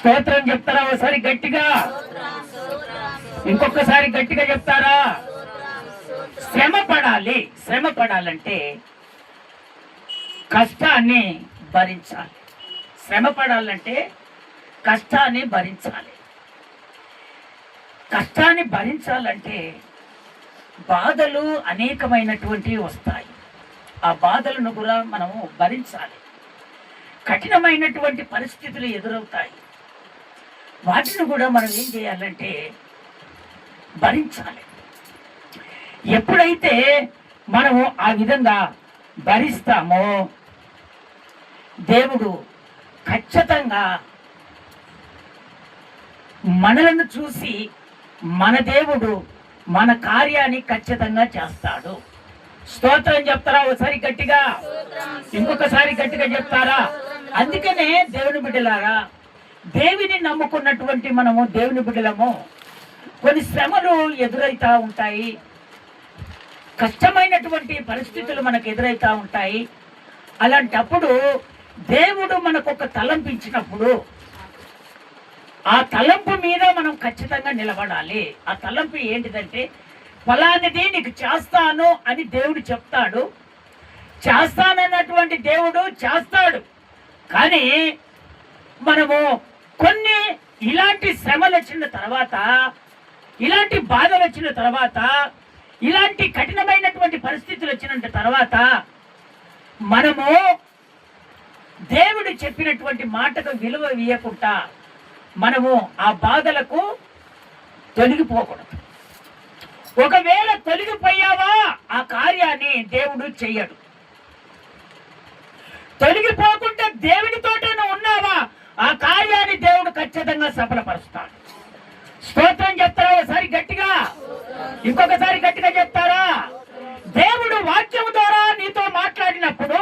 స్తోత్రం చెప్తారా ఒకసారి గట్టిగా? ఇంకొకసారి గట్టిగా చెప్తారా? శ్రమ పడాలి. శ్రమ పడాలంటే కష్టాన్ని భరించాలి. శ్రమ పడాలంటే కష్టాన్ని భరించాలి. కష్టాన్ని భరించాలంటే బాధలు అనేకమైనటువంటివి వస్తాయి. ఆ బాధలను కూడా మనము భరించాలి. కఠినమైనటువంటి పరిస్థితులు ఎదురవుతాయి. వాటిని కూడా మనం ఏం చేయాలంటే భరించాలి. ఎప్పుడైతే మనము ఆ విధంగా భరిస్తామో దేవుడు ఖచ్చితంగా మనలను చూసి మన దేవుడు మన కార్యాన్ని ఖచ్చితంగా చేస్తాడు. స్తోత్రం చెప్తారా ఒకసారి గట్టిగా? ఇంకొకసారి గట్టిగా చెప్తారా? అందుకనే దేవుని బిడ్డలారా, దేవుని నమ్ముకున్నటువంటి మనము దేవుని బిడ్డలము కొన్ని శ్రమలు ఎదురైతా ఉంటాయి. కష్టమైనటువంటి పరిస్థితులు మనకు ఎదురైతా ఉంటాయి. అలాంటప్పుడు దేవుడు మనకు ఒక తలంపు ఇచ్చినప్పుడు ఆ తలంపు మీద మనం ఖచ్చితంగా నిలబడాలి. ఆ తలంపు ఏంటిదంటే ఫలానిది నీకు చేస్తాను అని దేవుడు చెప్తాడు. చేస్తానన్నటువంటి దేవుడు చేస్తాడు. కానీ మనము కొన్ని ఇలాంటి శ్రమలు వచ్చిన తర్వాత, ఇలాంటి బాధలు వచ్చిన తర్వాత, ఇలాంటి కఠినమైనటువంటి పరిస్థితులు వచ్చిన తర్వాత మనము దేవుడు చెప్పినటువంటి మాటకు విలువ ఇవ్వకుండా మనము ఆ బాధలకు తొలగిపోకూడదు. ఒకవేళ తొలగిపోయావా ఆ కార్యాన్ని దేవుడు చెయ్యడు. తొలగిపోకుండా దేవునితోటే ఉన్నావా ఆ కార్యాన్ని దేవుడు ఖచ్చితంగా సఫలపరుస్తాడు. స్తోత్రం చెప్తారా ఒకసారి గట్టిగా? ఇంకొకసారి గట్టిగా చెప్తారా? దేవుడు వాక్యం ద్వారా నీతో మాట్లాడినప్పుడు,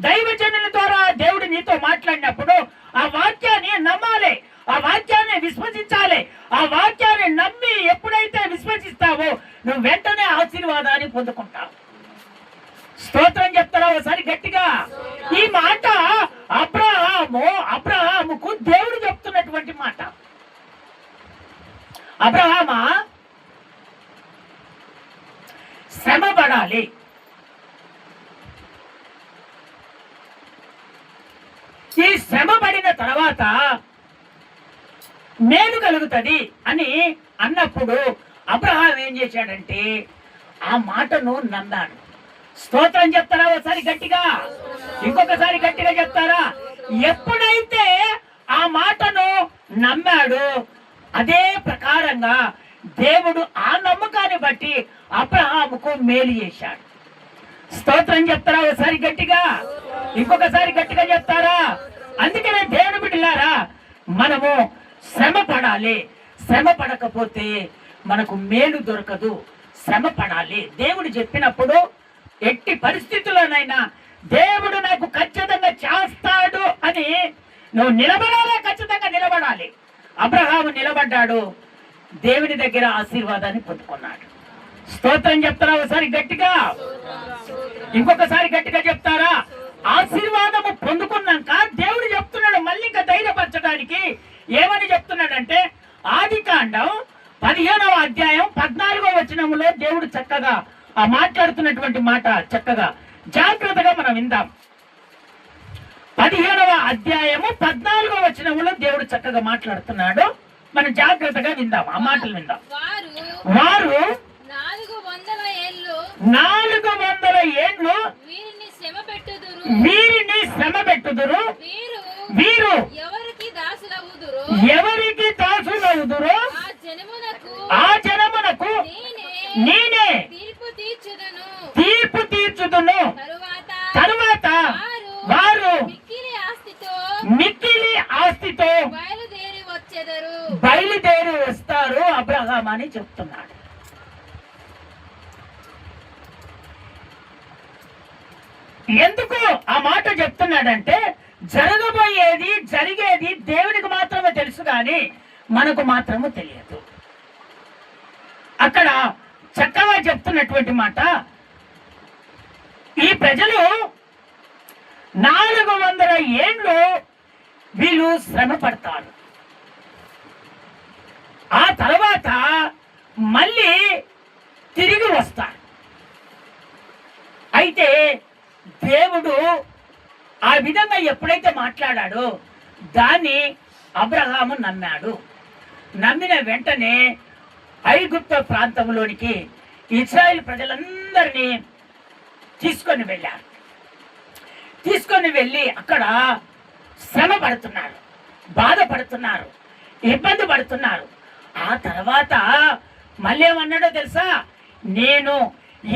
దైవజనుల ద్వారా దేవుడు నీతో మాట్లాడినప్పుడు ఆ వాక్యాన్ని నమ్మాలి, ఆ వాక్యాన్ని విశ్వసించాలి. ఆ వాక్యాన్ని నమ్మి ఎప్పుడైతే విశ్వసిస్తావో నువ్వు వెంటనే ఆశీర్వాదాన్ని పొందుకుంటావు. స్తోత్రం చెప్తారా ఒకసారి గట్టిగా? ఈ మాట అబ్రహాముకు దేవుడు చెప్తున్నటువంటి మాట. అబ్రహామా, శ్రమ పడాలి. ఈ శ్రమ పడిన తర్వాత మేలు కలుగుతుంది అని అన్నప్పుడు అబ్రహాం ఏం చేశాడంటే ఆ మాటను నమ్మాడు. స్తోత్రం చెప్తారా ఒకసారి గట్టిగా? ఇంకొకసారి గట్టిగా చెప్తారా? ఎప్పుడైతే ఆ మాటను నమ్మాడు అదే ప్రకారంగా దేవుడు ఆ నమ్మకాన్ని బట్టి అబ్రహాముకు మేలు చేశాడు. స్తోత్రం చెప్తారా ఒకసారి గట్టిగా? ఇంకొకసారి గట్టిగా చెప్తారా? అందుకనే దేవుని బిడ్డలారా, మనము శ్రమ పడాలి. శ్రమ పడకపోతే మనకు మేలు దొరకదు. శ్రమ పడాలి. దేవుడు చెప్పినప్పుడు ఎట్టి పరిస్థితుల్లోనైనా దేవుడు నాకు ఖచ్చితంగా చేస్తాడు అని నువ్వు నిలబడాలి, ఖచ్చితంగా నిలబడాలి. అబ్రహాము నిలబడ్డాడు, దేవుని దగ్గర ఆశీర్వాదాన్ని పొందుకున్నాడు. స్తోత్రం చెప్తారా ఒకసారి గట్టిగా? ఇంకొకసారి గట్టిగా చెప్తారా? ఆశీర్వాదము పొందుకున్నాక దేవుడు చెప్తున్నాడు మళ్ళీ ఇంకా ధైర్యపరచడానికి. ఏమని చెప్తున్నాడంటే ఆదికాండం 15వ అధ్యాయం 14వ వచనంలో దేవుడు చక్కగా ఆ మాట్లాడుతున్నటువంటి మాట చక్కగా జాగ్రత్తగా మనం విందాం. 15వ అధ్యాయము 14వ వచనంలో దేవుడు చక్కగా మాట్లాడుతున్నాడు. మనం జాగ్రత్తగా విందాం, ఆ మాటలు విందాం. వారు 400 ఏళ్ళు వీరిని శ్రమ పెట్టుదురు. వీరు ఎవరికి దాసులవుదురో ఆ జనమునకు నేనే తీర్పు తీర్చుదును. తరువాత వారు మిక్కిలి ఆస్తితో బయలుదేరి వస్తారు అబ్రహాం అని చెప్తున్నాడు. ఎందుకు ఆ మాట చెప్తున్నాడంటే జరగబోయేది జరిగేది దేవునికి మాత్రమే తెలుసు, కానీ మనకు మాత్రము తెలియదు. అక్కడ చక్కగా చెప్తున్నటువంటి మాట, ఈ ప్రజలు 400 ఏళ్ళు వీళ్ళు శ్రమ పడతారు. మళ్ళీ తిరిగి వస్తారు. అయితే దేవుడు ఆ విధంగా ఎప్పుడైతే మాట్లాడాడో దాన్ని అబ్రహాము నమ్మాడు. నమ్మిన వెంటనే ఐగుప్తు ప్రాంతంలోనికి ఇశ్రాయేల్ ప్రజలందరినీ తీసుకొని వెళ్ళారు. తీసుకొని వెళ్ళి అక్కడ శ్రమ పడుతున్నారు, బాధపడుతున్నారు, ఇబ్బంది పడుతున్నారు. ఆ తర్వాత మళ్ళీ ఏమన్నాడో తెలుసా? నేను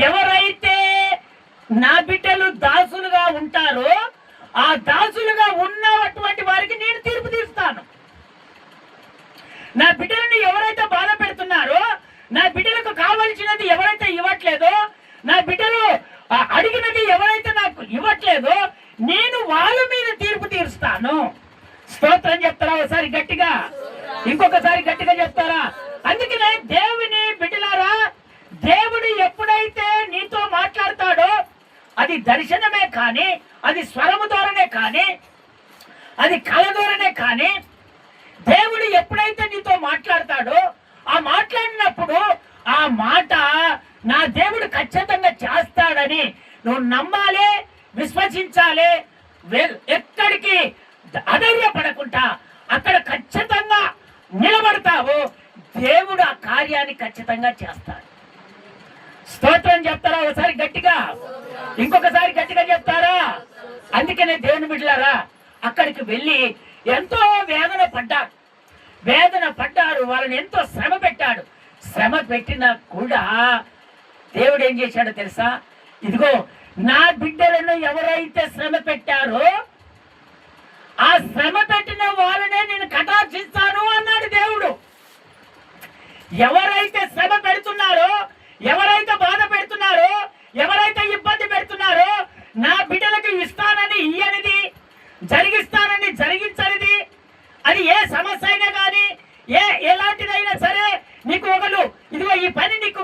ఎవరైతే నా బిడ్డలు దాసులుగా ఉంటారో ఆ దాసులుగా ఉన్నటువంటి వారికి నేను తీర్పు తీస్తాను. నా బిడ్డలను ఎవరైతే బాధ పెడుతున్నారో, నా బిడ్డలకు కావలసినది ఎవరైతే ఇవ్వట్లేదో, నా బిడ్డలు అడిగినది ఎవరైతే నాకు ఇవ్వట్లేదో నేను వాళ్ళ మీద తీర్పు తీరుస్తాను. స్తోత్రం చెప్తారా ఒకసారి గట్టిగా? ఇంకొకసారి గట్టిగా చెప్తారా? అందుకనే దేవుని బిడ్డలారా, దేవుడు ఎప్పుడైతే నీతో మాట్లాడతాడో అది దర్శనమే కానీ, అది స్వరము ద్వారానే కానీ, అది కళ ద్వారానే కానీ, దేవుడు ఎప్పుడైతే నీతో మాట్లాడతాడో ఆ మాట్లాడినప్పుడు ఆ మాట నా దేవుడు ఖచ్చితంగా చేస్తాడని నువ్వు నమ్మాలి, విశ్వసించాలి. ఎక్కడికి అధైర్యపడకుండా అక్కడ ఖచ్చితంగా నిలబడతావు. దేవుడు ఆ కార్యాన్ని ఖచ్చితంగా చేస్తాడు. స్తోత్రం చెప్తారా ఒకసారి గట్టిగా? ఇంకొకసారి గట్టిగా చెప్తారా? అందుకనే దేవుని బిడ్డలారా, అక్కడికి వెళ్ళి ఎంతో వేదన పడ్డారు. వాళ్ళని ఎంతో శ్రమ పెట్టాడు. శ్రమ పెట్టినా కూడా దేవుడు ఏం చేశాడో తెలుసా? ఇదిగో నా బిడ్డలను ఎవరైతే శ్రమ పెట్టారో ఆ శ్రమ పెట్టిన వాళ్ళనే నేను కటాక్షిస్తాను అన్నాడు దేవుడు. ఎవరైతే శ్రమ పెడుతున్నారో, ఎవరైతే బాధ పెడుతున్నారో, ఎవరైతే ఇబ్బంది పెడుతున్నారో, నా బిడ్డలకు ఇస్తానని ఇయ్యనిది, జరిగిస్తానని జరిగించనిది, అది ఏ సమస్య అయినా కానీ, ఎలాంటిదైనా సరే, నీకు ఒకరు ఇదిగో ఈ పని నీకు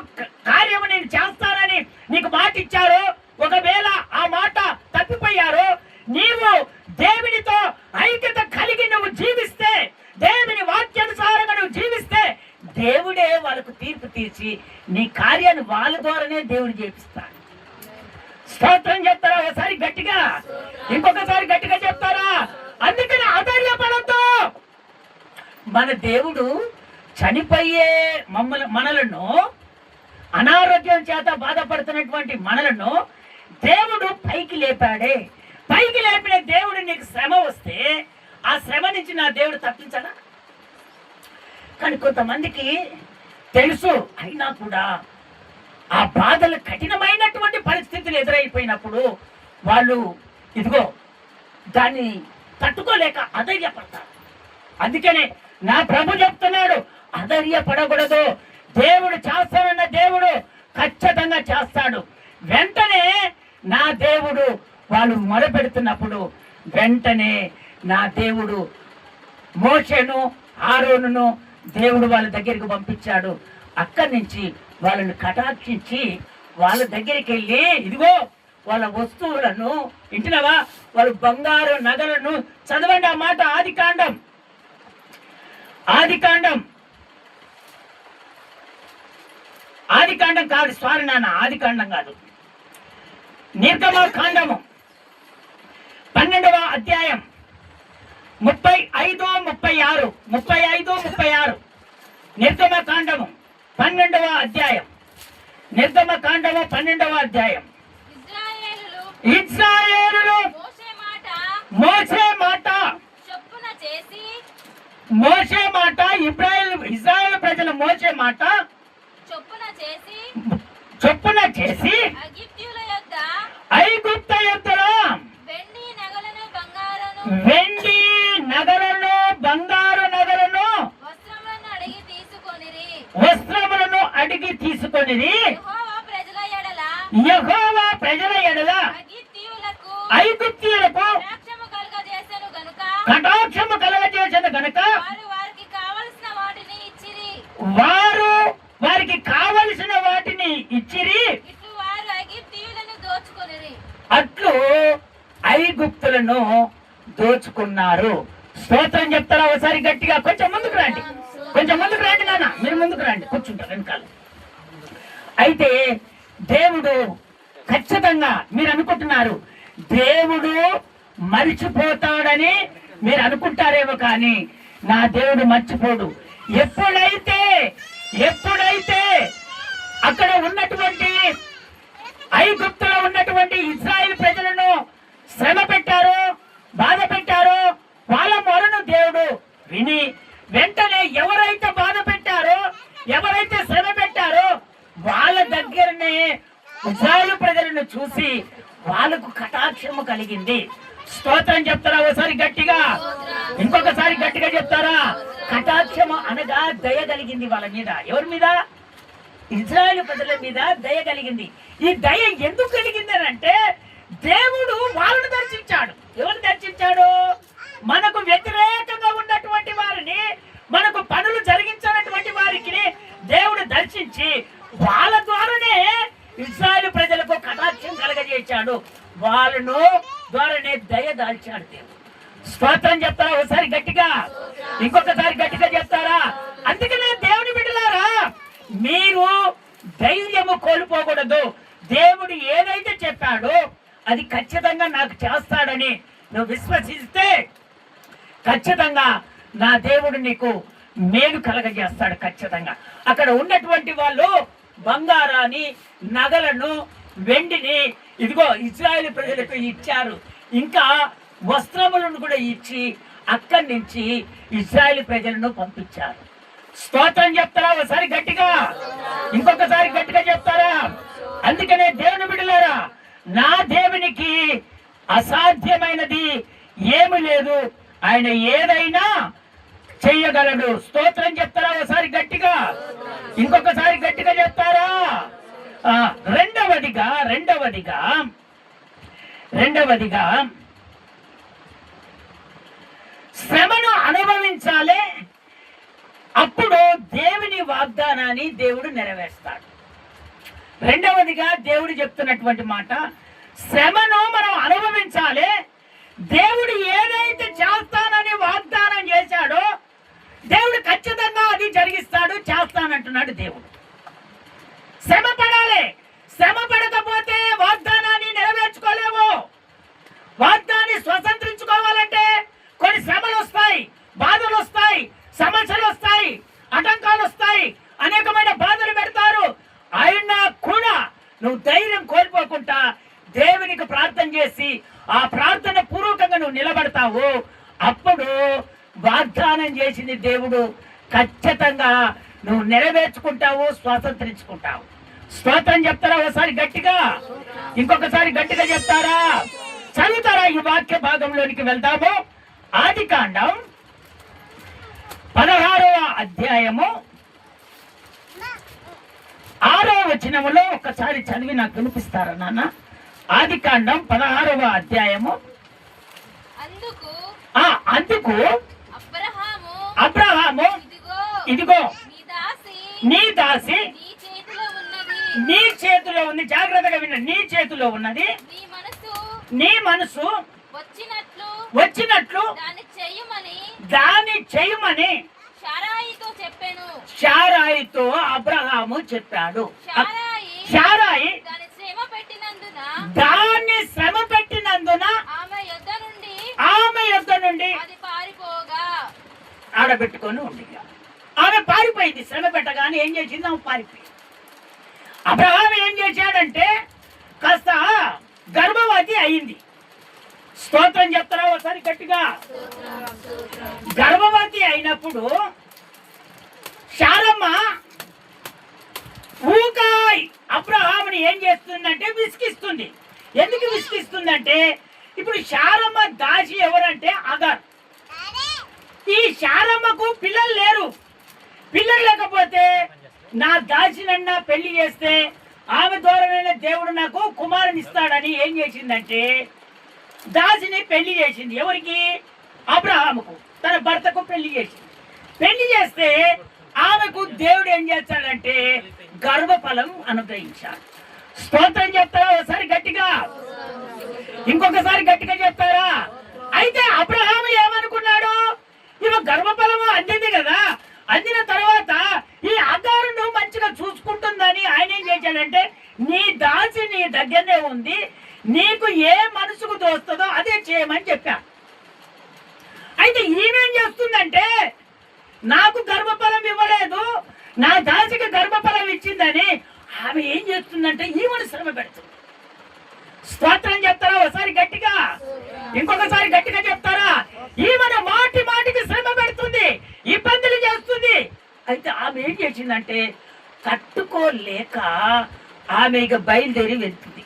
కార్యము నేను చేస్తానని నీకు మాట ఇచ్చారో, ఒకవేళ ఆ మాట తప్పిపోయారో, నీవు దేవునితో ఐక్యత కలిగి నువ్వు జీవిస్తే, దేవుని వాక్యానుసారంగా నువ్వు జీవిస్తే, దేవుడే వాళ్ళకు తీర్పు తీర్చి నీ కార్యాన్ని వాళ్ళ ద్వారానే దేవుడు చేపిస్తాడు. స్తోత్రం చెప్తారా ఒకసారి గట్టిగా? ఇంకొకసారి గట్టిగా చెప్తారా? అందుకని ఆధైర్యపడద్దు. మన దేవుడు చనిపోయే మనలను, అనారోగ్యం చేత బాధపడుతున్నటువంటి మనలను దేవుడు పైకి లేపాడే. పైకి లేపిన దేవుడు నీకు శ్రమ వస్తే ఆ శ్రమ నుంచి నా దేవుడు తప్పించడా? కానీ కొంతమందికి తెలుసు, అయినా కూడా ఆ బాధలు కఠినమైనటువంటి పరిస్థితులు ఎదురైపోయినప్పుడు వాళ్ళు ఇదిగో దాన్ని తట్టుకోలేక అధైర్యపడతారు. అందుకనే నా ప్రభు చెప్తున్నాడు, అధైర్యపడకూడదు. దేవుడు చేస్తానన్న దేవుడు ఖచ్చితంగా చేస్తాడు. వెంటనే నా దేవుడు వాళ్ళు మొరపెడుతున్నప్పుడు వెంటనే నా దేవుడు మోషేను, ఆరోనును దేవుడు వాళ్ళ దగ్గరికి పంపించాడు. అక్కడి నుంచి వాళ్ళని కటాక్షించి వాళ్ళ దగ్గరికి వెళ్ళి ఇదిగో వాళ్ళ వస్తువులను, వింటున్నావా, వాళ్ళ బంగారు నగలను చదవండి ఆ మాట. ఆదికాండం కాదు, సారీ నాన్న, ఆదికాండం కాదు, నిర్గమకాండము 12వ అధ్యాయం 35-36 నిర్గమకాండము 12వ అధ్యాయం. ఇశ్రాయేలులు మోషే మాట ఇశ్రాయేలు ప్రజల మోషే మాట చొప్పున చేసి ఐగుప్త యొద్దలో వెండి నగలను, బంగారు నగలను, వస్త్రములను అడిగి తీసుకొని యెహోవా ప్రజల ఎడల ఐగుప్తీయులకు కటాక్షము కలగజేసెను గనుక వారు వారికి కావలసిన వాటిని ఇచ్చిరి. అట్లు ఐగుప్తులను దోచుకున్నారు. స్తోత్రం చెప్తారా ఒకసారి గట్టిగా? కొంచెం ముందుకు రండి నాన్న, మీరు ముందుకు రండి. రండి కూర్చుంటారు వెనకాల. అయితే దేవుడు ఖచ్చితంగా మీరు అనుకుంటున్నారు దేవుడు మర్చిపోతాడని మీరు అనుకుంటారేమో, కానీ నా దేవుడు మర్చిపోడు. ఎప్పుడైతే అక్కడ ఉన్నటువంటి ఐగుప్తులో ఉన్నటువంటి ఇశ్రాయేలు ప్రజలను శ్రమ పెట్టారో, బాధ పెట్టారో, వాళ్ళ మొరను దేవుడు విని వెంటనే ఎవరైతే బాధ పెట్టారో, ఎవరైతే శ్రమ పెట్టారో వాళ్ళ దగ్గరనే ఇశ్రాయేలు ప్రజలను చూసి వాళ్ళకు కటాక్షము కలిగింది. స్తోత్రం చెప్తారా ఒకసారి గట్టిగా, ఇంకొకసారి గట్టిగా చెప్తారా? కటాక్షము అనగా దయ కలిగింది వాళ్ళ మీద. ఎవరి మీద? ఇశ్రాయేలు ప్రజల మీద దయ కలిగింది. ఈ దయ ఎందుకు కలిగింది అంటే దేవుడు వాళ్ళని దర్శించాడు. ఎవరు దర్శించాడు? మనకు వ్యతిరేకంగా ఉన్నటువంటి వారిని, మనకు పనులు జరిగించినటువంటి వారికి దేవుడు దర్శించి వాళ్ళ ద్వారానే ఇశ్రాయేలు ప్రజలకు కటాక్షం కలగజేశాడు. వాళ్ళను ద్వారానే దయ దాల్చాడు దేవుడు. స్తోత్రం చెప్తారా ఒకసారి గట్టిగా, ఇంకొకసారి గట్టిగా చెప్తారా? అందుకనే దేవుని బిడ్డలారా, మీరు ధైర్యము కోల్పోకూడదు. దేవుడు ఏదైతే చెప్పాడో అది ఖచ్చితంగా నాకు చేస్తాడని నువ్వు విశ్వసిస్తే ఖచ్చితంగా నా దేవుడు నీకు మేలు కలగజేస్తాడు. ఖచ్చితంగా అక్కడ ఉన్నటువంటి వాళ్ళు బంగారాన్ని, నగలను, వెండిని ఇదిగో ఇశ్రాయేలు ప్రజలకు ఇచ్చారు. ఇంకా వస్త్రములను కూడా ఇచ్చి అక్కడి నుంచి ఇశ్రాయేలు ప్రజలను పంపించారు. స్తోత్రం చెప్తారా ఒకసారి గట్టిగా, ఇంకొకసారి గట్టిగా చెప్తారా? అందుకనే దేవుని బిడ్డలారా, నా దేవునికి అసాధ్యమైనది ఏమి లేదు. ఆయన ఏదైనా చెయ్యగలడు. స్తోత్రం చెప్తారా ఒకసారి గట్టిగా, ఇంకొకసారి గట్టిగా చెప్తారా? రెండవదిగా శ్రమను అనుభవించాలి. అప్పుడు దేవుని వాగ్దానాన్ని దేవుడు నెరవేర్స్తాడు. రెండవదిగా దేవుడు చెప్తున్నటువంటి మాట, శ్రమను మనం అనుభవించాలి. దేవుడు ఏదైతే చేస్తానని వాగ్దానం చేశాడో దేవుడు ఖచ్చితంగా అది జరిగిస్తాడు, చేస్తానంటున్నాడు దేవుడు. శ్రమ పడాలి. శ్రమ పడకపోతే వాగ్దానాన్ని నెరవేర్చుకోలేము. వాగ్దాన్ని స్వతంత్రించుకోవాలంటే కొన్ని శ్రమలు వస్తాయి, బాధలు వస్తాయి, సమస్యలు వస్తాయి, ఆటంకాలు వస్తాయి, అనేకమైన బాధలు పెడతారు. అయినా కూడా నువ్వు ధైర్యం కోల్పోకుండా దేవునికి ప్రార్థన చేసి ఆ ప్రార్థన పూర్వకంగా నువ్వు నిలబడతావు. అప్పుడు వాగ్దానం చేసింది దేవుడు ఖచ్చితంగా నువ్వు నెరవేర్చుకుంటావు, స్వాతంత్రించుకుంటావు. స్తోత్రం చెప్తారా ఒకసారి గట్టిగా, ఇంకొకసారి గట్టిగా చెప్తారా? చదువుతారా? ఈ వాక్య భాగంలోనికి వెళ్తాము. ఆదికాండం 16వ అధ్యాయము 6వ వచనములో ఒకసారి చదివి నాకు వినిపిస్తారా నాన్న? ఆదికాండం 16వ అధ్యాయము. అందుకు అబ్రహాము ఇదిగో నీ దాసి నీ చేతిలో ఉంది. జాగ్రత్తగా విన్న, నీ చేతిలో ఉన్నది. నీ మనసు వచ్చినట్లు దాన్ని చేయమని శారాయితో అబ్రహాము చెప్పాడు. శారాయి దాన్ని శ్రమ పెట్టినందున ఆమె యొద్ద నుండి ఆడబెట్టుకొని ఉంది. ఆమె పారిపోయింది. శ్రమ పెట్టగానే ఏం చేసింది? ఆమె పారిపోయింది. అబ్రహాం ఏం చేశాడంటే కాస్త గర్భవతి అయింది. స్తోత్రం చెప్తారా ఒకసారి గట్టిగా? గర్భవతి అయినప్పుడు శారమ్మ ఊకాయ్ అబ్రహాముని ఏం చేస్తుందంటే విసిగిస్తుంది. ఎందుకు విసిగిస్తుందంటే ఇప్పుడు శారమ్మ దాసి ఎవరంటే అగర్. ఈ శారమ్మకు పిల్లలు లేరు. పిల్లలు లేకపోతే నా దాసినన్నా పెళ్లి చేస్తే ఆమె ద్వారానే దేవుడు నాకు కుమారుని ఇస్తాడని ఏం చేసిందంటే దాసిని పెళ్లి చేసింది. ఎవరికి? అబ్రహాముకు, తన భర్తకు పెళ్లి చేసింది. పెళ్లి చేస్తే ఆమెకు దేవుడు ఏం చేస్తాడంటే గర్భఫలం అనుగ్రహించాడు. స్తోత్రం చెప్తారా ఒకసారి గట్టిగా, ఇంకొకసారి గట్టిగా చెప్తారా? అయితే అబ్రహాము ఏమనుకున్నాడు? ఇవ గర్భఫలము అందింది కదా, అందిన తర్వాత ఈ అగారును చేశాడంటే నీ దాసి నీ దగ్గరనే ఉంది, నీకు ఏ మనసుకు తోస్తుందో అదే చేయమని చెప్పా. అయితే ఈమెం చేస్తుందంటే నాకు గర్భఫలం ఇవ్వలేదు, నా దాసికి గర్భఫలం ఇచ్చిందని ఆమె ఏం చేస్తుందంటే ఈమెను శ్రమ పెడుతుంది. స్తోత్రం చెప్తారా ఒకసారి గట్టిగా, ఇంకొకసారి గట్టిగా చెప్తారా? ఈమెను మాటి మాటికి శ్రమ పెడుతుంది, ఇబ్బందులు చేస్తుంది. అయితే ఆమె ఏం చేసిందంటే తట్టుకోలేక ఆమె ఇక బయలుదేరి వెళ్తుంది.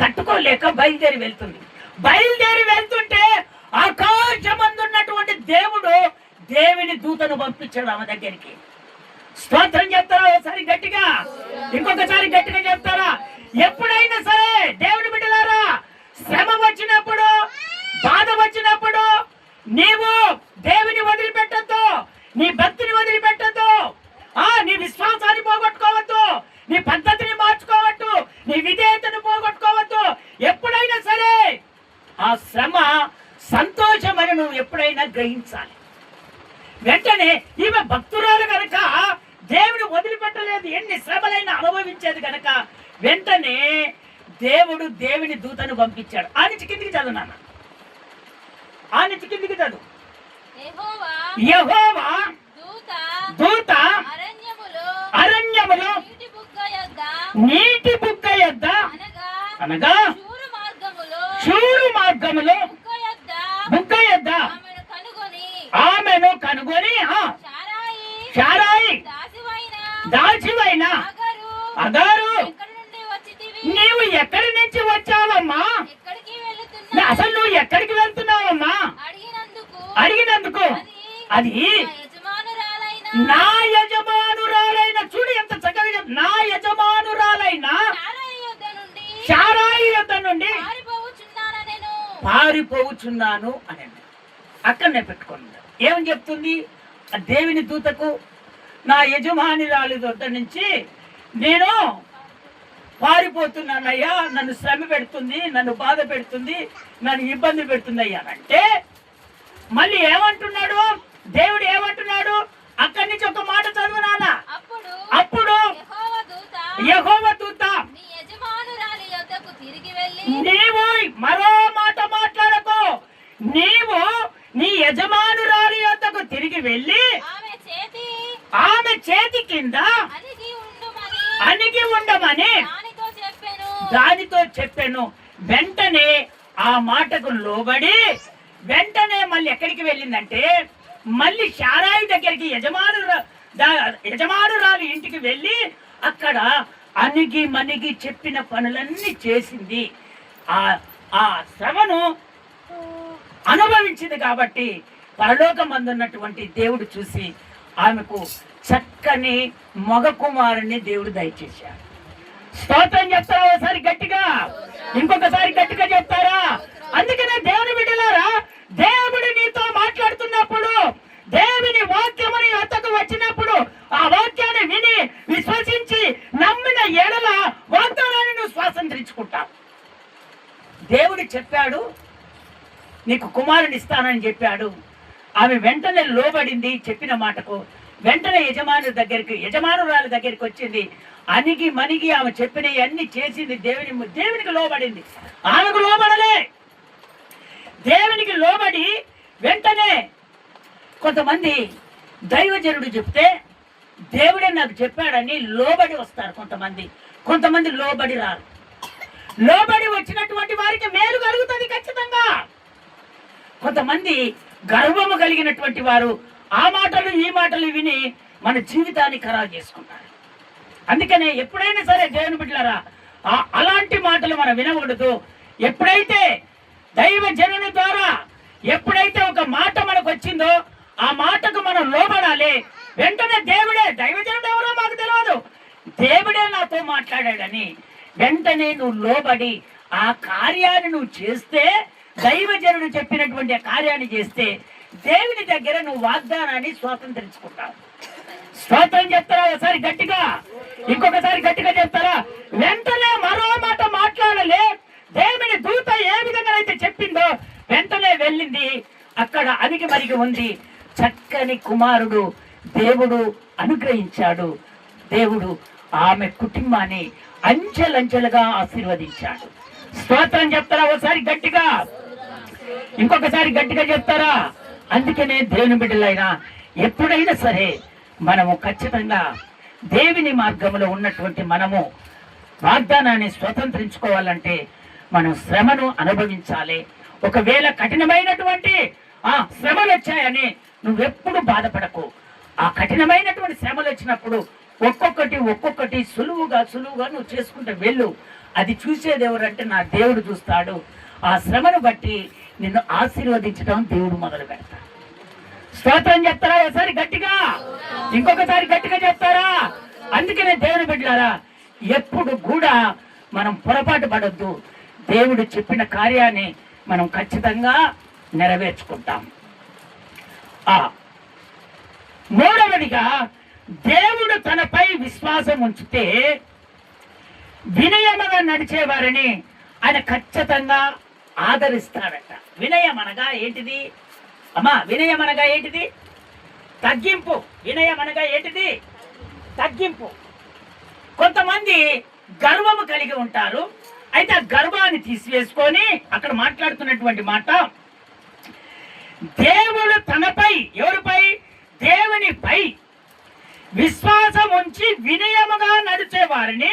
తట్టుకోలేక బయలుదేరి వెళ్తుంటే ఆకాశమందున్నటువంటి దేవుడు దేవుని దూతను పంపించాడు ఆమె దగ్గరికి. స్తోత్రం చెప్తారా ఒకసారి గట్టిగా, ఇంకొకసారి గట్టిగా చెప్తారా? ఎప్పుడైనా సరే దేవుని బిడ్డలారా, శ్రమ వచ్చినప్పుడు, బాధ వచ్చినప్పుడు నీవు దేవుని వదిలిపెట్టద్దు, నీ భక్తిని వదిలిపెట్టద్దు, నీ విశ్వాసాన్ని పోగొట్టుకోవద్దు, నీ పద్ధతిని మార్చుకోవద్దు, నీ విధేయతను పోగొట్టుకోవద్దు. ఎప్పుడైనా సరే ఆ శ్రమ సంతోషమని నువ్వు ఎప్పుడైనా గ్రహించాలి. వెంటనే ఈమె భక్తురాలు కనుక దేవుని వదిలిపెట్టలేదు, ఎన్ని శ్రమలైనా అనుభవించేది కనుక వెంటనే దేవుడు దేవుని దూతను పంపించాడు. ఆ నుంచి కిందికి చదువు నాన్న, ఆ నుంచి కిందికి చదువు. యెహోవా దూత అరణ్యములో నీటి బుగ్గ యొద్ద అనగా శూరు మార్గములో బుగ్గ యొద్ద ఆమెను కనుగొని శారాయి దాసివైన అగారు, నీవు ఎక్కడి నుంచి వచ్చావమ్మా? అసలు నువ్వు ఎక్కడికి వెళ్తున్నావమ్మా అడిగినందుకు అది నా యజమానురాలైన, చూడు ఎంత చక్కగా, నా యజమానురాలైన శారాయి యొద్ద నుండి పారిపోవచ్చున్నాను అని అక్కడనే పెట్టుకున్నాడు. ఏమని చెప్తుంది ఆ దేవుని దూతకు? నా యజమానురాలి వద్ద నుంచి నేను పారిపోతున్నానయ్యా, నన్ను శ్రమ పెడుతుంది, నన్ను బాధ పెడుతుంది, నన్ను ఇబ్బంది పెడుతుంది అయ్యా అంటే మళ్ళీ ఏమంటున్నాడు దేవుడు? ఏమంటున్నాడు? అక్కడి నుంచి ఒక మాట చదువు నాన్న. అప్పుడు యెహోవా దూత నీవు మరో మాట మాట్లాడకు, నీవు నీ యజమానురాలి యొద్దకు తిరిగి వెళ్ళి ఆమె చేతి కింద అణిగి ఉండమని దానితో చెప్పాను. వెంటనే ఆ మాటకు లోబడి వెంటనే మళ్ళీ ఎక్కడికి వెళ్ళిందంటే మళ్ళీ శారాయి దగ్గరికి, యజమానురాలి ఇంటికి వెళ్ళి అక్కడ అణిగి మణిగి చెప్పిన పనులన్నీ చేసింది. ఆ శ్రమను అనుభవించింది కాబట్టి పరలోకమందున్నటువంటి దేవుడు చూసి ఆమెకు చక్కని మగ కుమారుని దేవుడు దయచేశాడు. స్తోత్రం చెప్తారా ఒకసారి గట్టిగా, ఇంకొకసారి గట్టిగా చెప్తారా? అందుకనే దేవుని బిడ్డలారా, దేవుడు నీతో మాట్లాడుతున్నప్పుడు, దేవుని వాక్యముని వద్దకు వచ్చినప్పుడు ఆ వాక్యాన్ని విని విశ్వసించి నమ్మిన ఎడల వాగ్దానాన్ని నువ్వు స్వాతంత్రించుకుంటావు. దేవుడు చెప్పాడు నీకు కుమారుని ఇస్తానని చెప్పాడు. ఆమె వెంటనే లోబడింది చెప్పిన మాటకు. వెంటనే యజమానురాలి దగ్గరికి వచ్చింది. అణిగి మణిగి ఆమె చెప్పినవి అన్ని చేసింది. దేవునికి లోబడింది. ఆమెకు లోబడలే, దేవునికి లోబడి వెంటనే కొంతమంది దైవజనుడు చెప్తే దేవుడే నాకు చెప్పాడని లోబడి వస్తారు కొంతమంది లోబడి రారు. లోబడి వచ్చినటువంటి వారికి మేలు కలుగుతుంది ఖచ్చితంగా. కొంతమంది గర్వము కలిగినటువంటి వారు ఆ మాటలు ఈ మాటలు విని మన జీవితాన్ని ఖరాబు చేసుకుంటారు. అందుకనే ఎప్పుడైనా సరే దేవుని బిడ్డలారా, అలాంటి మాటలు మనం వినకూడదు. ఎప్పుడైతే దైవ జనుని ద్వారా ఎప్పుడైతే ఒక మాట మనకు వచ్చిందో ఆ మాటకు మనం లోబడాలి. వెంటనే దేవుడే, దైవజనుడు ఎవరో మాకు తెలియదు, దేవుడే నాతో మాట్లాడాడని వెంటనే నువ్వు లోబడి ఆ కార్యాన్ని నువ్వు చేస్తే, దైవజనుడు చెప్పినటువంటి కార్యాన్ని చేస్తే దేవుని దగ్గర నువ్వు వాగ్దానాన్ని స్వాతంత్రించుకుంటావు. స్తోత్రం చెప్తారా ఒకసారి గట్టిగా, ఇంకొకసారి గట్టిగా చెప్తారా? వెంటనే మరో మాట మాట్లాడలే. దేవుని దూత ఏ విధంగా అయితే చెప్పిందో వెంటనే వెళ్ళింది. అక్కడ అణిగి మరిగి ఉంది. చక్కని కుమారుడు దేవుడు అనుగ్రహించాడు. దేవుడు ఆమె కుటుంబాన్ని అంచెలంచెలుగా ఆశీర్వదించాడు. స్తోత్రం చెప్తారా ఒకసారి గట్టిగా, ఇంకొకసారి గట్టిగా చెప్తారా? అందుకనే దేవుని బిడ్డలైనా ఎప్పుడైనా సరే మనము ఖచ్చితంగా దేవుని మార్గంలో ఉన్నటువంటి మనము వాగ్దానాన్ని స్వతంత్రించుకోవాలంటే మనం శ్రమను అనుభవించాలి. ఒకవేళ కఠినమైనటువంటి శ్రమలు వచ్చాయని నువ్వెప్పుడు బాధపడకు. ఆ కఠినమైనటువంటి శ్రమలు వచ్చినప్పుడు ఒక్కొక్కటి సులువుగా నువ్వు చేసుకుంటే వెళ్ళు. అది చూసేది ఎవరంటే నా దేవుడు చూస్తాడు. ఆ శ్రమను బట్టి నిన్ను ఆశీర్వదించడం దేవుడు మొదలు పెడతాడు. స్తోత్రం చెప్తారా ఒకసారి గట్టిగా, ఇంకొకసారి గట్టిగా చెప్తారా? అందుకనే దేవుని బిడ్డలారా ఎప్పుడు కూడా మనం పొరపాటు పడొద్దు. దేవుడు చెప్పిన కార్యాన్ని మనం ఖచ్చితంగా నెరవేర్చుకుంటాం. మూడవదిగా దేవుడు తనపై విశ్వాసం ఉంచితే వినయముగా నడిచే వారిని ఆయన ఖచ్చితంగా ఆదరిస్తాడట. వినయం అనగా ఏంటిది అమ్మా? వినయం అనగా ఏంటిది? తగ్గింపు. వినయం అనగా ఏంటిది? తగ్గింపు. కొంతమంది గర్వము కలిగి ఉంటారు. అయితే ఆ గర్వాన్ని తీసివేసుకొని అక్కడ మాట్లాడుతున్నటువంటి మాట, దేవుడు తనపై, ఎవరిపై? దేవునిపై విశ్వాసం ఉంచి వినయముగా నడిచే వారిని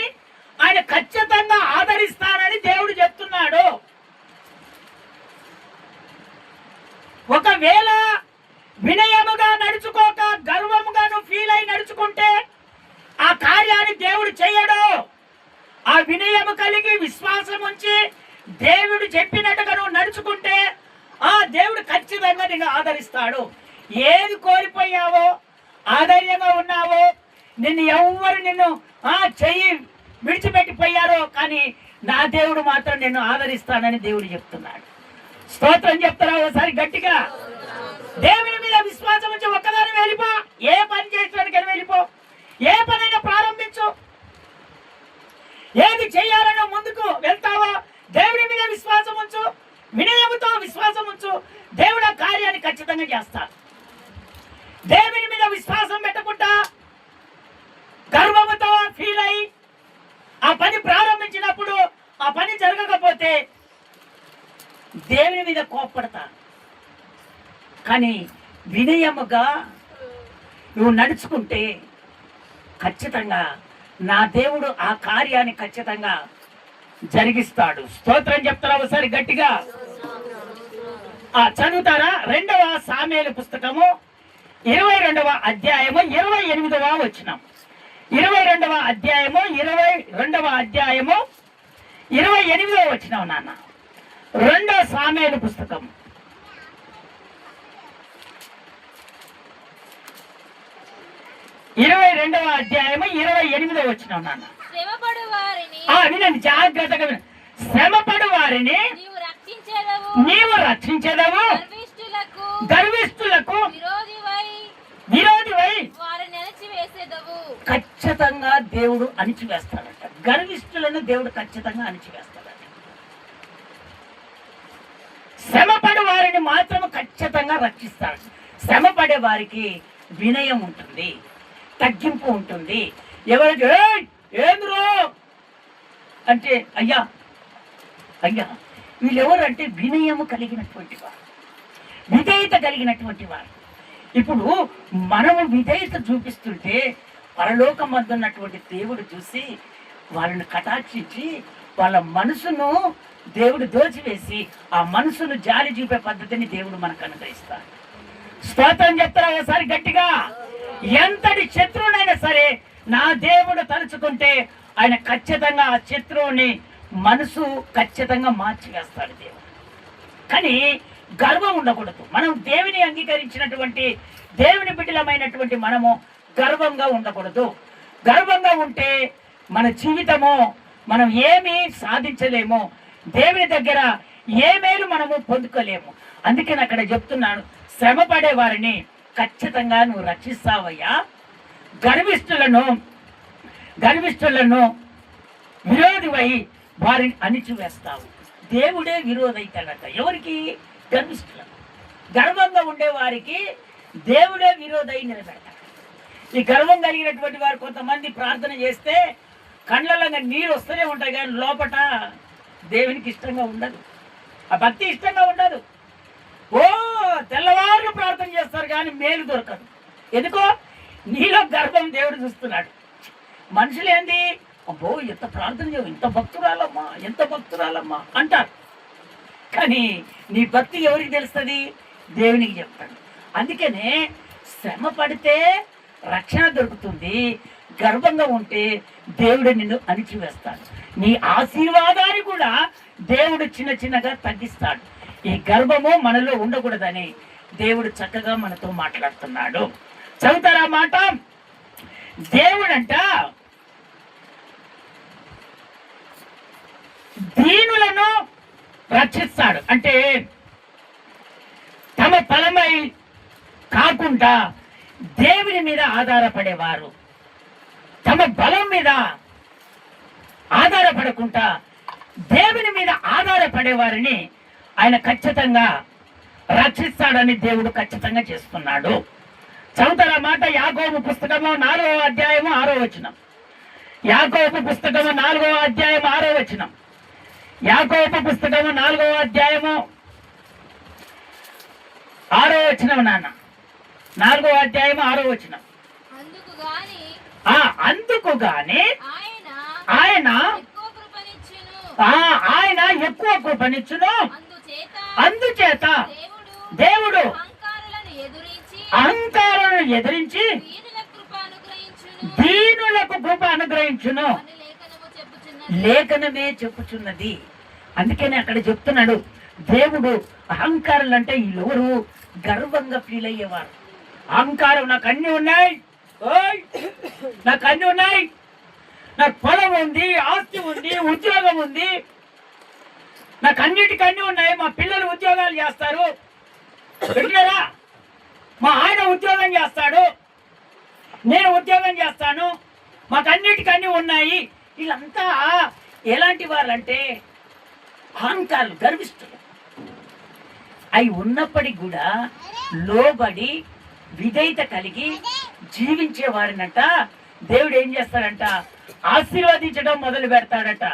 ఆయన ఖచ్చితంగా ఆదరిస్తానని దేవుడు చెప్తున్నాడు. ఒకవేళ వినయముగా నడుచుకోక గర్వముగా నువ్వు ఫీల్ అయి నడుచుకుంటే ఆ కార్యాన్ని దేవుడు చేయడు. ఆ వినయము కలిగి విశ్వాసం ఉంచి దేవుడు చెప్పినట్టుగా నువ్వు నడుచుకుంటే ఆ దేవుడు ఖచ్చితంగా నిన్ను ఆదరిస్తాడు. ఏది కోల్పోయావో, ఆధైర్యంగా ఉన్నావో, నిన్ను చెయ్యి విడిచిపెట్టిపోయారో కానీ నా దేవుడు మాత్రం నిన్ను ఆదరిస్తానని దేవుడు చెప్తున్నాడు. స్తోత్రం చెప్తారా ఒకసారి గట్టిగా? దేవుని మీద విశ్వాసం ఉంచి ఒక్కదాని వెళ్ళిపో. ఏ పని చేసడానికి వెళ్ళిపో. ఏ పనైనా ప్రారంభించు. ఏది చేయాలనో ముందుకు వెళ్తావో దేవుడి మీద విశ్వాసం ఉంచు, వినయముతో విశ్వాసం ఉంచు. దేవుడు ఆ కార్యాన్ని ఖచ్చితంగా చేస్తాడు. దేవుని మీద విశ్వాసం పెట్టకుండా గర్వముతో ఫీల్ అయి ఆ పని ప్రారంభించినప్పుడు ఆ పని జరగకపోతే దేవుని మీద కోప్పడతాను. కానీ వినయముగా నువ్వు నడుచుకుంటే ఖచ్చితంగా నా దేవుడు ఆ కార్యాన్ని ఖచ్చితంగా జరిగిస్తాడు. స్తోత్రం చెప్తారా ఒకసారి గట్టిగా? చదువుతారా? 2వ సామెయేలు పుస్తకము 22వ అధ్యాయము 28వ వచనం. 22వ అధ్యాయము 22వ అధ్యాయము 28వ వచనం నాన్న. 2వ సామెయేలు పుస్తకం 22వ అధ్యాయము 28వ వచనం నాన్న. వినండి జాగ్రత్తగా. శ్రమపడు వారిని నీవు రక్షించెదవు, గర్విష్ఠులకు విరోధివై ఖచ్చితంగా దేవుడు అణిచివేస్తాడట. గర్విష్ఠులను దేవుడు ఖచ్చితంగా అణిచివేస్తాడట. శ్రమపడే వారిని మాత్రం ఖచ్చితంగా రక్షిస్తాడు. శ్రమపడే వారికి వినయం ఉంటుంది, తగ్గింపు ఉంటుంది. ఎవరికి ఏంద్రో అంటే అయ్యా అయ్యా వీళ్ళెవరంటే వినయము కలిగినటువంటి వారు, విధేయత కలిగినటువంటి వారు. ఇప్పుడు మనము విధేయత చూపిస్తుంటే పరలోకం వద్ద ఉన్నటువంటి దేవుడు చూసి వాళ్ళని కటాక్షించి వాళ్ళ మనసును దేవుడు దోచివేసి ఆ మనసును జాలి చూపే పద్ధతిని దేవుడు మనకు అనుగ్రహిస్తాడు. స్తోత్రం చెప్తారా ఒకసారి గట్టిగా? ఎంతటి శత్రువునైనా సరే నా దేవుడు తలుచుకుంటే ఆయన ఖచ్చితంగా ఆ శత్రువుని మనసు ఖచ్చితంగా మార్చివేస్తాడు దేవుడు. కానీ గర్వం ఉండకూడదు. మనం దేవుని అంగీకరించినటువంటి దేవుని బిడ్డలమైనటువంటి మనము గర్వంగా ఉండకూడదు. గర్వంగా ఉంటే మన జీవితము మనం ఏమీ సాధించలేము. దేవుని దగ్గర ఏ మేలు మనము పొందుకోలేము. అందుకని అక్కడ చెప్తున్నాను, శ్రమ పడే వారిని ఖచ్చితంగా నువ్వు రక్షిస్తావయ్యా. గర్విష్ఠులను విరోధివై వారిని అణిచివేస్తావు. దేవుడే విరోధైతాడట. ఎవరికి? గర్విష్ఠులను. గర్వంగా ఉండే వారికి దేవుడే విరోధై నిలబెడతాడు. ఈ గర్వం కలిగినటువంటి వారు కొంతమంది ప్రార్థన చేస్తే కళ్ళలో నీరు వస్తూనే ఉంటాయి, కానీ లోపట దేవునికి ఇష్టంగా ఉండదు, ఆ భక్తి ఇష్టంగా ఉండదు. ఓ తెల్లవారు ప్రార్థన చేస్తారు కానీ మేలు దొరకదు. ఎందుకో నీలో గర్వం దేవుడు చూస్తున్నాడు. మనుషులు ఏంది, అబ్బో ఎంత ప్రార్థన చేయవు, ఇంత భక్తురాలమ్మా, ఎంత భక్తురాలమ్మా అంటారు. కానీ నీ భక్తి ఎవరికి తెలుస్తుంది? దేవునికి చెప్తాడు. అందుకనే శ్రమ పడితే రక్షణ దొరుకుతుంది, గర్వంగా ఉంటే దేవుడు నిన్ను అణిచివేస్తాడు. నీ ఆశీర్వాదాన్ని కూడా దేవుడు చిన్న చిన్నగా తగ్గిస్తాడు. ఈ గర్వము మనలో ఉండకూడదని దేవుడు చక్కగా మనతో మాట్లాడుతున్నాడు. చదువుతారా మాట? దేవుడంట దీనులను రక్షిస్తాడు. అంటే తమ బలమై కాకుండా దేవుని మీద ఆధారపడేవారు, తమ బలం మీద ఆధారపడకుండా దేవుని మీద ఆధారపడేవారిని ఆయన ఖచ్చితంగా రక్షిస్తాడని దేవుడు ఖచ్చితంగా చేస్తున్నాడు. చదువుతారా మాట? యాకోబు పుస్తకము 4వ అధ్యాయము 6వ వచనం. యాకోబు పుస్తకము 4వ అధ్యాయం 6వ వచనం. యాకోబు పుస్తకము 4వ అధ్యాయము 6వ వచనం నాన్న. 4వ అధ్యాయము 6వ వచనం. అందుకు గాని ఆయన ఎక్కువ కృపనిచ్చును, అందుచేత దేవుడు అహంకారులను ఎదిరించి దీనులకు కృప అనుగ్రహించును లేఖనమే చెప్పుచున్నది. అందుకని అక్కడ చెప్తున్నాడు దేవుడు అహంకారులు అంటే ఎవరు? గర్వంగా ఫీల్ అయ్యేవారు. అహంకారం, నాకు అన్ని ఉన్నాయి, నాకు అన్ని ఉన్నాయి, నాకు పొలం ఉంది, ఆస్తి ఉంది, ఉద్యోగం ఉంది, నాకు అన్నిటికీ అన్ని ఉన్నాయి, మా పిల్లలు ఉద్యోగాలు చేస్తారు, పెట్టారా, మా ఆయన ఉద్యోగం చేస్తాడు, నేను ఉద్యోగం చేస్తాను, మాకు అన్నిటికీ అన్ని ఉన్నాయి. వీళ్ళంతా ఎలాంటి వాళ్ళంటే అహంకారులు, గర్విష్ఠులు. అవి ఉన్నప్పటికీ కూడా లోబడి విధేయత కలిగి జీవించే వారినట దేవుడు ఏం చేస్తాడంట? ఆశీర్వదించడం మొదలు పెడతాడట.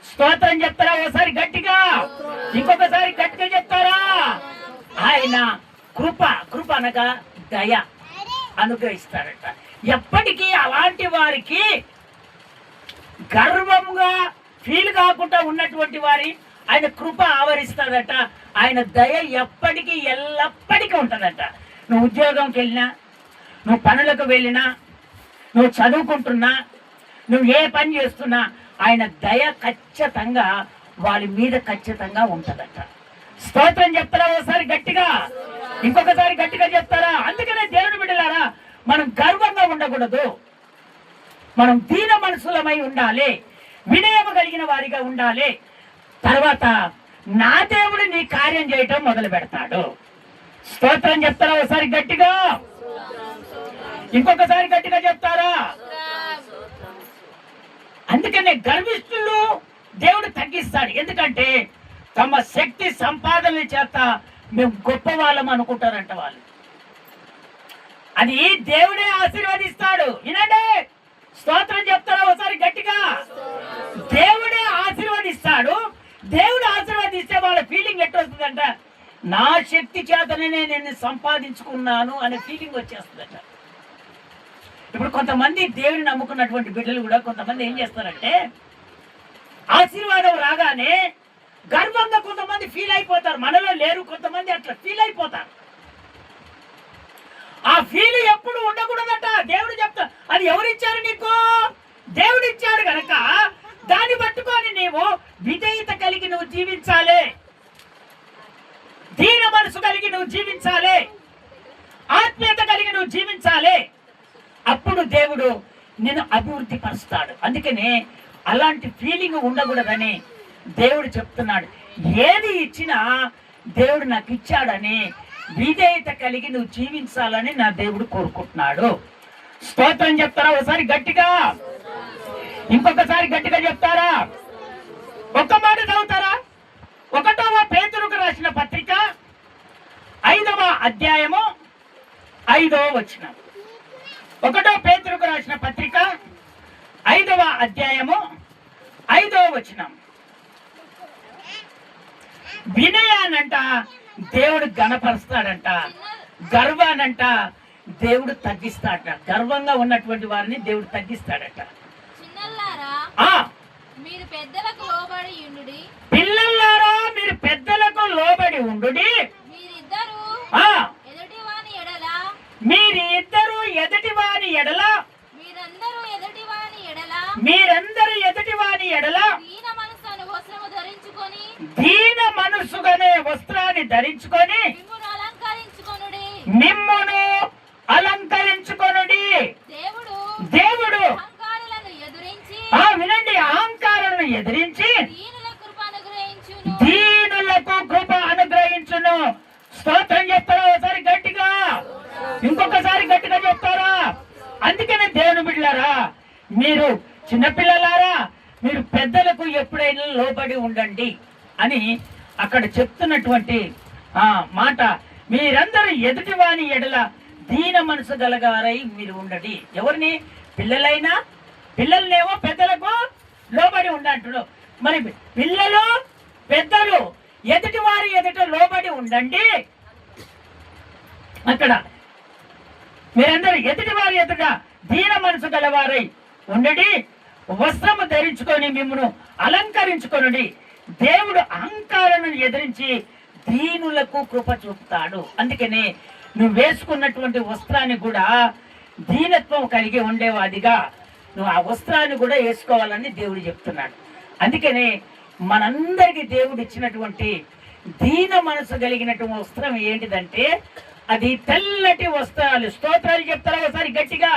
స్తోత్రం చెప్తారా ఒకసారి గట్టిగా? ఇంకొకసారి గట్టిగా చెప్తారా? ఆయన కృప అనగా దయ అనుగ్రహిస్తాడట. ఎప్పటికీ అలాంటి వారికి గర్వంగా ఫీల్ కాకుండా ఉన్నటువంటి వారి ఆయన కృప ఆవరిస్తాడట. ఆయన దయ ఎప్పటికీ ఎల్లప్పటికీ ఉంటుందట. నువ్వు ఉద్యోగంకి వెళ్ళినా, నువ్వు పనులకు వెళ్ళినా, నువ్వు చదువుకుంటున్నా, నువ్వు ఏ పని చేస్తున్నా ఆయన దయ ఖచ్చితంగా వాళ్ళ మీద ఖచ్చితంగా ఉంటుందట. స్తోత్రం చెప్తారా ఒకసారి గట్టిగా? ఇంకొకసారి గట్టిగా చెప్తారా? అందుకనే దేవుని బిడ్డలారా, మనం గర్వంగా ఉండకూడదు, మనం దీన మనసులమై ఉండాలి, వినయము కలిగిన వారిగా ఉండాలి. తర్వాత నా దేవుడు నీ కార్యం చేయటం మొదలు పెడతాడు. స్తోత్రం చెప్తారా ఒకసారి గట్టిగా? ఇంకొకసారి గట్టిగా చెప్తారా? అందుకనే గర్విష్ఠులు దేవుడు తగ్గిస్తాడు. ఎందుకంటే తమ శక్తి సంపాదన చేత మేము గొప్ప వాళ్ళం అనుకుంటారంట వాళ్ళు. అది దేవుడే ఆశీర్వదిస్తాడు. వినండి, స్తోత్రం చెప్తారా ఒకసారి గట్టిగా? దేవుడే ఆశీర్వదిస్తాడు. దేవుడు ఆశీర్వదిస్తే వాళ్ళ ఫీలింగ్ ఎట్టు వస్తుందంట? నా శక్తి చేతనే నేను సంపాదించుకున్నాను అనే ఫీలింగ్ వచ్చేస్తుందట. ఇప్పుడు కొంతమంది దేవుని నమ్ముకున్నటువంటి బిడ్డలు కూడా కొంతమంది ఏం చేస్తారంటే ఆశీర్వాదం రాగానే గర్వంగా కొంతమంది ఫీల్ అయిపోతారు. మనలో లేరు కొంతమంది అట్లా ఫీల్ అయిపోతారు. ఆ ఫీల్ ఎప్పుడు ఉండకూడదట. దేవుడు చెప్తా, అది ఎవరిచ్చారు నీకు? దేవుడు ఇచ్చాడు కనుక దాన్ని పట్టుకొని నీవు విధేయత కలిగి నువ్వు జీవించాలి, దీన మనసు కలిగి నువ్వు జీవించాలి, ఆత్మీయత కలిగి నువ్వు జీవించాలి. అప్పుడు దేవుడు నిన్ను అభివృద్ధి పరుస్తాడు. అందుకనే అలాంటి ఫీలింగ్ ఉండకూడదని దేవుడు చెప్తున్నాడు. ఏది ఇచ్చినా దేవుడు నాకు ఇచ్చాడని విధేయత కలిగి నువ్వు జీవించాలని నా దేవుడు కోరుకుంటున్నాడు. స్తోత్రం చెప్తారా ఒకసారి గట్టిగా? ఇంకొకసారి గట్టిగా చెప్తారా? ఒక్క మాట చదువుతారా? 1వ పేతురుకు రాసిన పత్రిక 5వ అధ్యాయము 5వ వచనం. ఒకటో పేతురుకు రాసిన పత్రిక 5వ అధ్యాయము 5వ వచనం. వినయానంట దేవుడు గణపరుస్తాడంట, గర్వానంట దేవుడు తగ్గిస్తాడట. గర్వంగా ఉన్నటువంటి వారిని దేవుడు తగ్గిస్తాడట. పిల్లలారా మీరు పెద్దలకు లోబడి ఉండుడి. మీరిద్దరు ఎదుటి వాని ఎడల మీరందరూ ఎదుటి వాని ఎడల దీన మనస్సుగానే వస్త్రాన్ని ధరించుకొని మిమ్మును అలంకరించుకొనుడి. దేవుడు వినండి, అహంకారాలను ఎదిరించి దీనులకు కృప అనుగ్రహించును. స్తోత్రం చెప్తారా ఒకసారి గట్టిగా, ఇంకొకసారి గట్టిగా చెప్తారా? అందుకనే దేవుని బిడ్డలారా, మీరు చిన్నపిల్లలారా మీరు పెద్దలకు ఎప్పుడైనా లోబడి ఉండండి అని అక్కడ చెప్తున్నటువంటి మాట. మీరందరూ ఎదుటి వాని ఎడల దీన మనసు గలగారై మీరు ఉండండి. ఎవరిని? పిల్లలైనా పిల్లలనేమో పెద్దలకు లోబడి ఉండంటుడు. మరి పిల్లలు పెద్దలు ఎదుటి వారి ఎదుట లోబడి ఉండండి. అక్కడ మీరందరూ ఎదుటి వారి ఎదుట దీన మనసు గలవారై ఉండడి, వస్త్రము ధరించుకొని మిమ్మును అలంకరించుకొనుడి. దేవుడు అహంకారాలను ఎదిరించి దీనులకు కృప చూపుతాడు. అందుకనే నువ్వు వేసుకున్నటువంటి వస్త్రాన్ని కూడా దీనత్వం కలిగి ఉండేవాదిగా నువ్వు ఆ వస్త్రాన్ని కూడా వేసుకోవాలని దేవుడు చెప్తున్నాడు. అందుకనే మనందరికి దేవుడు ఇచ్చినటువంటి దీన మనసు కలిగినటువంటి వస్త్రం ఏంటిదంటే అది తెల్లటి వస్త్రాలు. స్తోత్రాలు చెప్తారా ఒకసారి గట్టిగా,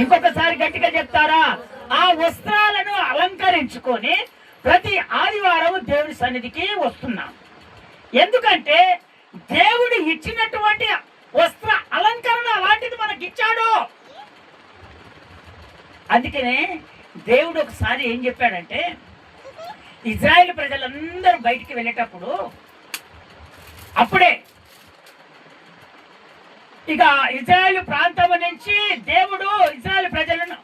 ఇంకొకసారి గట్టిగా చెప్తారా? ఆ వస్త్రాలను అలంకరించుకొని ప్రతి ఆదివారం దేవుడి సన్నిధికి వస్తున్నాం. ఎందుకంటే దేవుడు ఇచ్చినటువంటి వస్త్ర అలంకరణ అలాంటిది మనకి ఇచ్చాడు. అందుకనే దేవుడు ఒకసారి ఏం చెప్పాడంటే, ఇజ్రాయేల్ ప్రజలందరూ బయటికి వెళ్ళేటప్పుడు అప్పుడే ఇక ఇజ్రాయేల్ ప్రాంతం నుంచి దేవుడు ఇజ్రాయేల్ ప్రజలను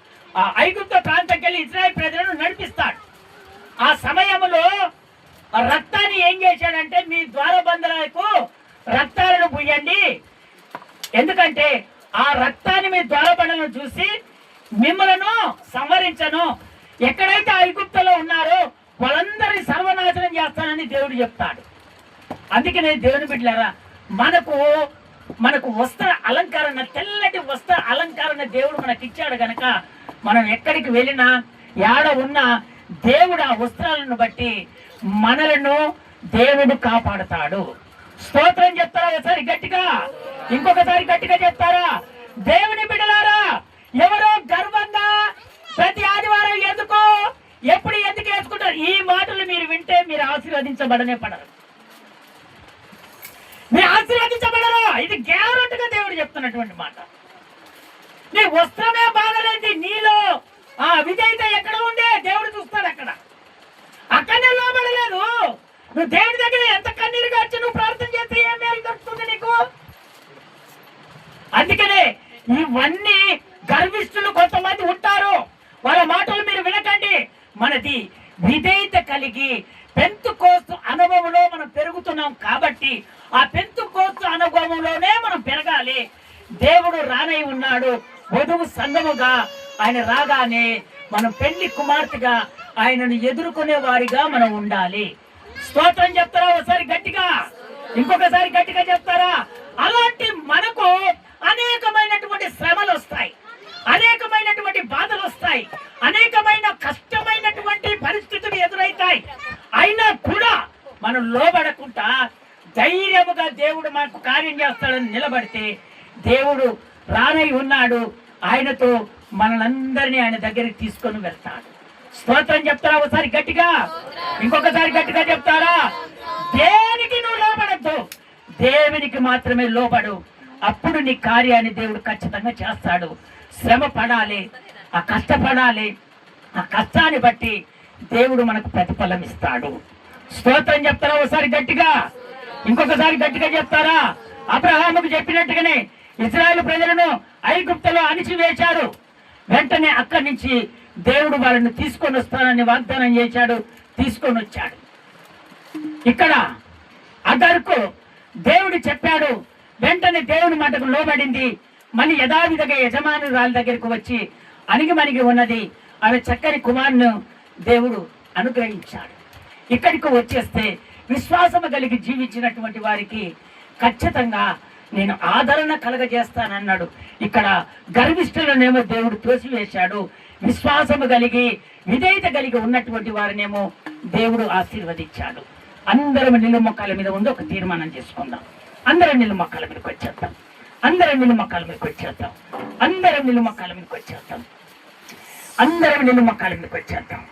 ఐగుప్తు ప్రాంతంకి వెళ్ళి ఇజ్రాయేల్ ప్రజలను నడిపిస్తాడు. ఆ సమయంలో రక్తాన్ని ఏం చేశాడంటే, మీ ద్వారబంధులకు రక్తాలను పూయండి. ఎందుకంటే ఆ రక్తాన్ని మీ ద్వారబంధులను చూసి మిమ్మలను సంవరించను. ఎక్కడైతే ఐగుప్తులో ఉన్నారో వాళ్ళందరినీ సర్వనాశనం చేస్తానని దేవుడు చెప్తాడు. అందుకనే దేవుని బిడ్డలారా, మనకు వస్త్ర అలంకరణ, తెల్లటి వస్త్ర అలంకరణ దేవుడు మనకి ఇచ్చాడు గనక మనం ఎక్కడికి వెళ్ళినా యాడ ఉన్నా దేవుడు ఆ వస్త్రాలను బట్టి మనలను దేవుడు కాపాడుతాడు. స్తోత్రం చెప్తారా ఒకసారి గట్టిగా, ఇంకొకసారి గట్టిగా చెప్తారా? దేవుని బిడ్డలారా, ఎవరో గర్వంగా ప్రతి ఆదివారం ఎప్పుడు ఎందుకు వేసుకుంటారు? ఈ మాటలు మీరు వింటే మీరు ఆశీర్వదించబడనే పడరు, మీరు ఆశీర్వదించబడరు. ఇది గ్యారెంటీగా దేవుడు చెప్తున్నటువంటి మాట. నీ వస్త్రమే బాగలేదు, నీలో విజయిత ఎక్కడ ఉండే దేవుడు చూస్తాడు. అక్కడనే లోబడలేదు. నువ్వు దేవుడి దగ్గర ఎంత కన్నీరుగా వచ్చి నువ్వు ప్రార్థన చేస్తే ఏం మేలు దొరుకుతుంది నీకు? అందుకనే ఇవన్నీ గర్విష్ఠులు కొంతమంది ఉంటారు, వాళ్ళ మాటలు మీరు వినకండి. మనది విధేయత కలిగి పెంతుకోస్తు అనుభవంలో మనం పెరుగుతున్నాం కాబట్టి ఆ పెంతుకోస్తు అనుభవంలోనే మనం పెరగాలి. దేవుడు రానై ఉన్నాడు వధువు సంఘముగా. ఆయన రాగానే మనం పెళ్లి కుమార్తెగా ఆయనను ఎదుర్కొనే వారిగా మనం ఉండాలి. స్తోత్రం చెప్తారా ఒకసారి గట్టిగా, ఇంకొకసారి గట్టిగా చెప్తారా? అలాంటి మనకు అనేకమైనటువంటి శ్రమలు వస్తాయి, అనేకమైనటువంటి బాధలు వస్తాయి, అనేకమైన కష్టమైనటువంటి పరిస్థితులు ఎదురవుతాయి. అయినా కూడా మనం లోబడకుండా ధైర్యముగా దేవుడు మనకు కార్యం చేస్తాడని నిలబడితే దేవుడు రానై ఉన్నాడు. ఆయనతో మనలందరినీ ఆయన దగ్గరికి తీసుకొని వెళ్తాడు. స్తోత్రం చెప్తారా ఒకసారి గట్టిగా, ఇంకొకసారి గట్టిగా చెప్తారా? దేనికి నువ్వు లోబడద్దు, దేవునికి మాత్రమే లోబడు. అప్పుడు నీ కార్యాన్ని దేవుడు ఖచ్చితంగా చేస్తాడు. శ్రమ పడాలి, ఆ కష్టపడాలి, ఆ కష్టాన్ని బట్టి దేవుడు మనకు ప్రతిఫలం ఇస్తాడు. స్తోత్రం చెప్తారా ఒకసారి గట్టిగా, ఇంకొకసారి గట్టిగా చెప్తారా? అబ్రహాముకు చెప్పినట్టుగానే ఇశ్రాయేలు ప్రజలను ఐగుప్తులో అణిచివేశారు. వెంటనే అక్కడి నుంచి దేవుడు వాళ్ళని తీసుకొని వస్తానని వాగ్దానం చేశాడు, తీసుకొని వచ్చాడు. ఇక్కడ అగరుకు దేవుడు చెప్పాడు, వెంటనే దేవుని మాటకు లోబడింది. మళ్ళీ యథావిధిగా యజమానురాలి దగ్గరకు వచ్చి అణిగిమణిగి ఉన్నది. ఆమె చక్కని కుమారుని దేవుడు అనుగ్రహించాడు. ఇక్కడికి వచ్చేస్తే విశ్వాసము కలిగి జీవించినటువంటి వారికి ఖచ్చితంగా నేను ఆదరణ కలగజేస్తానన్నాడు. ఇక్కడ గర్విష్ఠులనేమో దేవుడు తోసివేశాడు. విశ్వాసము కలిగి విధేయత కలిగి ఉన్నటువంటి వారినేమో దేవుడు ఆశీర్వదించాడు. అందరం నిలువు మొక్కల మీద ఉంది. ఒక తీర్మానం చేసుకుందాం. అందరం నిలువు మొక్కల మీదకి వచ్చేద్దాం. అందరం నిలువు మొక్కల మీదకి వచ్చేద్దాం. అందరం నిలువు మొక్కల మీదకి వచ్చేద్దాం. అందరం నిలువు మొక్కల మీదకి వచ్చేద్దాం.